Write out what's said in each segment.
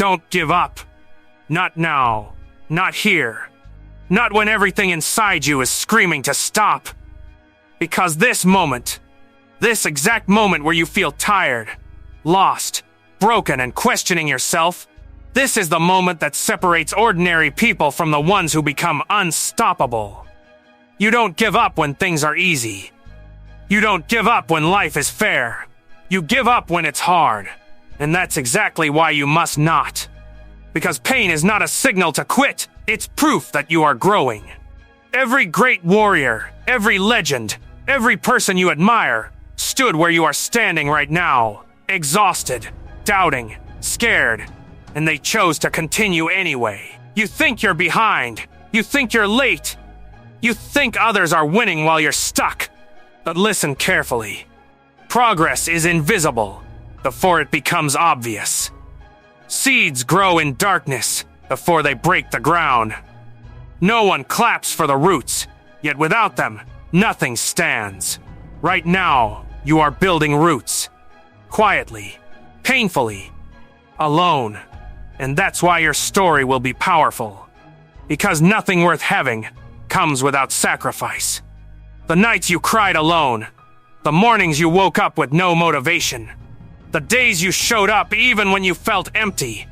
Don't give up. Not now. Not here. Not when everything inside you is screaming to stop. Because this moment, this exact moment where you feel tired, lost, broken, and questioning yourself, this is the moment that separates ordinary people from the ones who become unstoppable. You don't give up when things are easy. You don't give up when life is fair. You give up when it's hard. And that's exactly why you must not. Because pain is not a signal to quit, it's proof that you are growing. Every great warrior, every legend, every person you admire stood where you are standing right now, exhausted, doubting, scared, and they chose to continue anyway. You think you're behind. You think you're late. You think others are winning while you're stuck. But listen carefully. Progress is invisible before it becomes obvious. Seeds grow in darkness before they break the ground. No one claps for the roots, yet without them, nothing stands. Right now, you are building roots. Quietly, painfully, alone. And that's why your story will be powerful. Because nothing worth having comes without sacrifice. The nights you cried alone, the mornings you woke up with no motivation, the days you showed up even when you felt empty,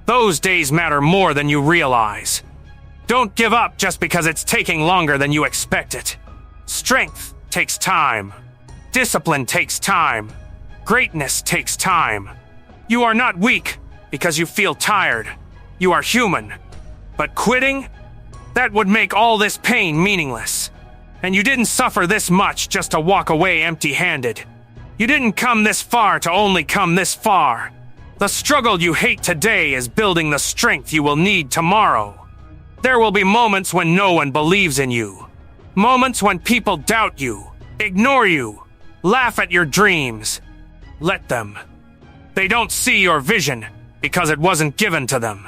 those days matter more than you realize. Don't give up just because it's taking longer than you expected. Strength takes time. Discipline takes time. Greatness takes time. You are not weak because you feel tired. You are human. But quitting? That would make all this pain meaningless. And you didn't suffer this much just to walk away empty-handed. You didn't come this far to only come this far. The struggle you hate today is building the strength you will need tomorrow. There will be moments when no one believes in you. Moments when people doubt you, ignore you, laugh at your dreams. Let them. They don't see your vision because it wasn't given to them.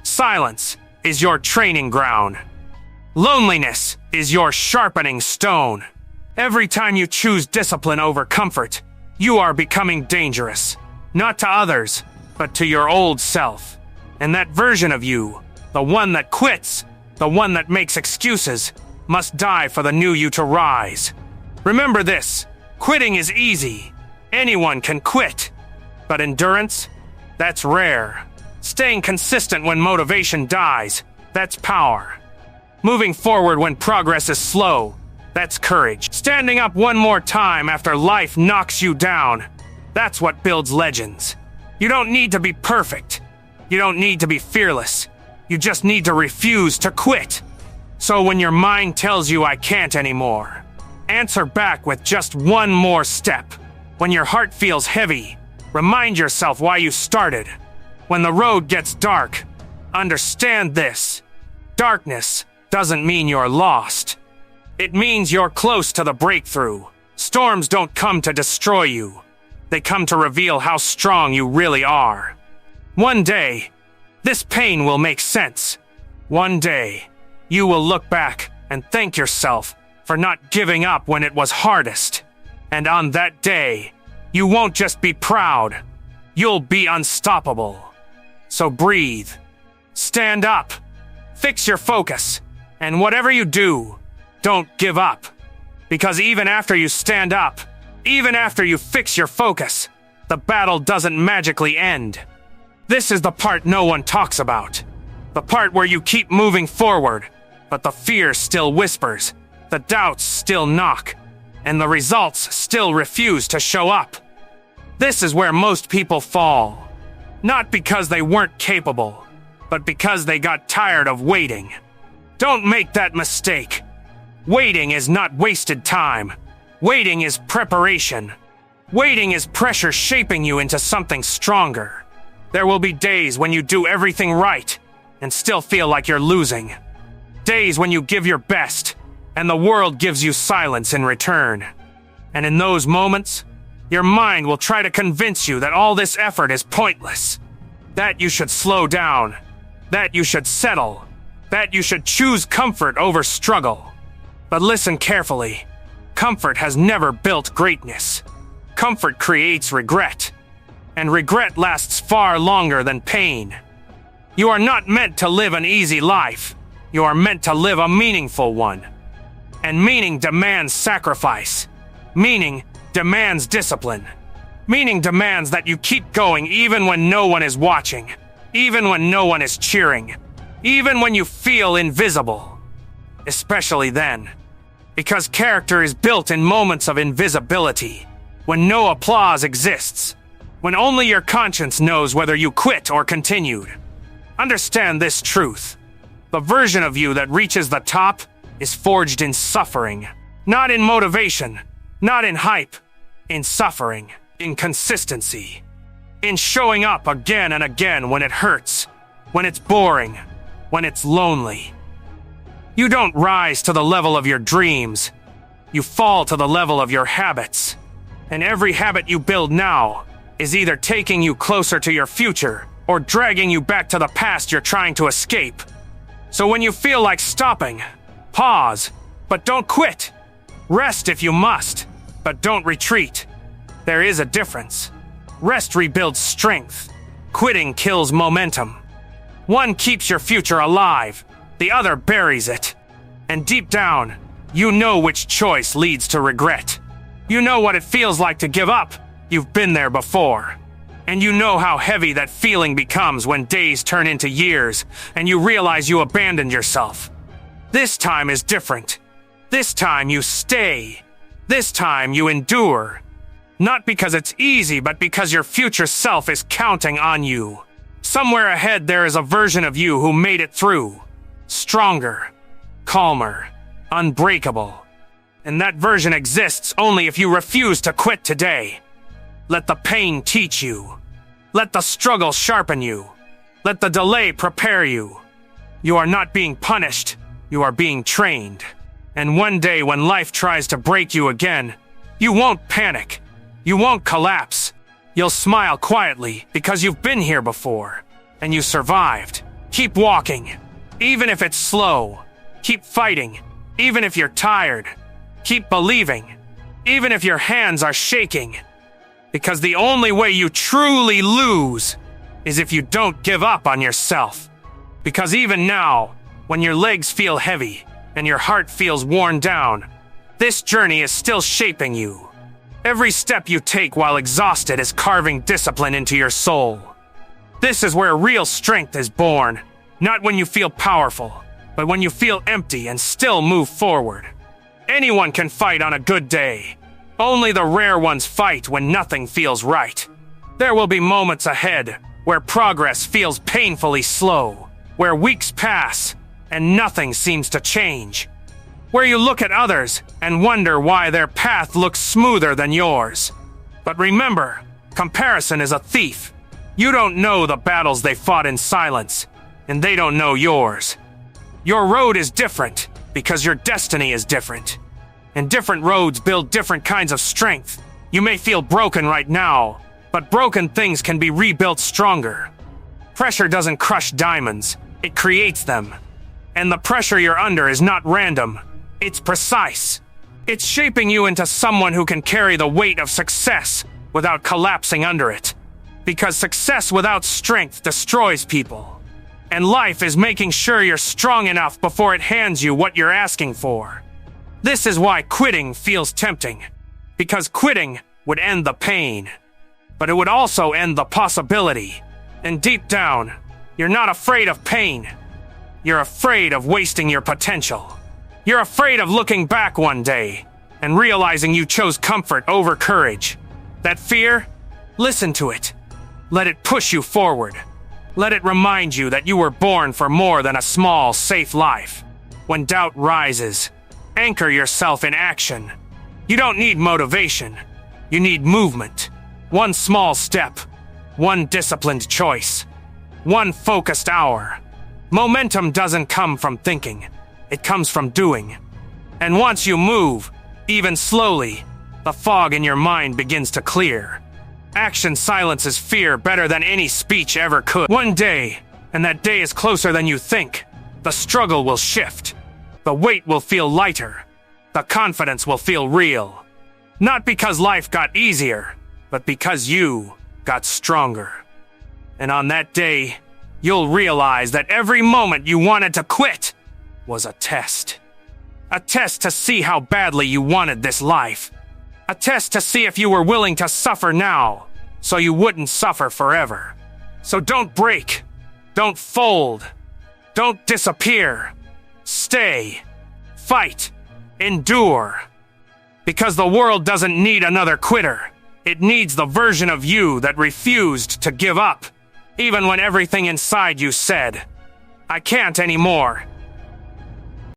Silence is your training ground. Loneliness is your sharpening stone. Every time you choose discipline over comfort, you are becoming dangerous. Not to others, but to your old self. And that version of you, the one that quits, the one that makes excuses, must die for the new you to rise. Remember this, quitting is easy. Anyone can quit. But endurance? That's rare. Staying consistent when motivation dies, that's power. Moving forward when progress is slow, that's courage. Standing up one more time after life knocks you down, that's what builds legends. You don't need to be perfect. You don't need to be fearless. You just need to refuse to quit. So when your mind tells you I can't anymore, answer back with just one more step. When your heart feels heavy, remind yourself why you started. When the road gets dark, understand this. Darkness doesn't mean you're lost. It means you're close to the breakthrough. Storms don't come to destroy you. They come to reveal how strong you really are. One day, this pain will make sense. One day, you will look back and thank yourself for not giving up when it was hardest. And on that day, you won't just be proud. You'll be unstoppable. So breathe. Stand up. Fix your focus. And whatever you do, don't give up. Because even after you stand up, even after you fix your focus, the battle doesn't magically end. This is the part no one talks about. The part where you keep moving forward, but the fear still whispers, the doubts still knock, and the results still refuse to show up. This is where most people fall. Not because they weren't capable, but because they got tired of waiting. Don't make that mistake. Waiting is not wasted time. Waiting is preparation. Waiting is pressure shaping you into something stronger. There will be days when you do everything right and still feel like you're losing. Days when you give your best and the world gives you silence in return. And in those moments, your mind will try to convince you that all this effort is pointless. That you should slow down. That you should settle. That you should choose comfort over struggle. But listen carefully. Comfort has never built greatness. Comfort creates regret. And regret lasts far longer than pain. You are not meant to live an easy life. You are meant to live a meaningful one. And meaning demands sacrifice. Meaning demands discipline. Meaning demands that you keep going even when no one is watching. Even when no one is cheering. Even when you feel invisible. Especially then. Because character is built in moments of invisibility. When no applause exists. When only your conscience knows whether you quit or continued. Understand this truth. The version of you that reaches the top is forged in suffering. Not in motivation. Not in hype. In suffering. In consistency. In showing up again and again when it hurts. When it's boring. When it's lonely. You don't rise to the level of your dreams. You fall to the level of your habits. And every habit you build now is either taking you closer to your future or dragging you back to the past you're trying to escape. So when you feel like stopping, pause, but don't quit. Rest if you must, but don't retreat. There is a difference. Rest rebuilds strength. Quitting kills momentum. One keeps your future alive, the other buries it. And deep down, you know which choice leads to regret. You know what it feels like to give up. You've been there before. And you know how heavy that feeling becomes when days turn into years and you realize you abandoned yourself. This time is different. This time you stay. This time you endure. Not because it's easy, but because your future self is counting on you. Somewhere ahead there is a version of you who made it through. Stronger, calmer, unbreakable. And that version exists only if you refuse to quit today. Let the pain teach you. Let the struggle sharpen you. Let the delay prepare you. You are not being punished. You are being trained. And one day when life tries to break you again, you won't panic. You won't collapse. You'll smile quietly because you've been here before. And you survived. Keep walking. Even if it's slow. Keep fighting. Even if you're tired. Keep believing. Even if your hands are shaking. Because the only way you truly lose is if you don't give up on yourself. Because even now, when your legs feel heavy and your heart feels worn down, this journey is still shaping you. Every step you take while exhausted is carving discipline into your soul. This is where real strength is born. Not when you feel powerful, but when you feel empty and still move forward. Anyone can fight on a good day. Only the rare ones fight when nothing feels right. There will be moments ahead where progress feels painfully slow, where weeks pass and nothing seems to change, where you look at others and wonder why their path looks smoother than yours. But remember, comparison is a thief. You don't know the battles they fought in silence, and they don't know yours. Your road is different because your destiny is different. And different roads build different kinds of strength. You may feel broken right now, but broken things can be rebuilt stronger. Pressure doesn't crush diamonds, it creates them. And the pressure you're under is not random, it's precise. It's shaping you into someone who can carry the weight of success without collapsing under it. Because success without strength destroys people. And life is making sure you're strong enough before it hands you what you're asking for. This is why quitting feels tempting. Because quitting would end the pain. But it would also end the possibility. And deep down, you're not afraid of pain. You're afraid of wasting your potential. You're afraid of looking back one day and realizing you chose comfort over courage. That fear? Listen to it. Let it push you forward. Let it remind you that you were born for more than a small, safe life. When doubt rises, anchor yourself in action. You don't need motivation. You need movement. One small step. One disciplined choice. One focused hour. Momentum doesn't come from thinking. It comes from doing. And once you move, even slowly, the fog in your mind begins to clear. Action silences fear better than any speech ever could. One day, and that day is closer than you think, the struggle will shift. The weight will feel lighter. The confidence will feel real. Not because life got easier, but because you got stronger. And on that day, you'll realize that every moment you wanted to quit was a test. A test to see how badly you wanted this life. A test to see if you were willing to suffer now, so you wouldn't suffer forever. So don't break. Don't fold. Don't disappear. Stay. Fight. Endure. Because the world doesn't need another quitter. It needs the version of you that refused to give up, even when everything inside you said, "I can't anymore."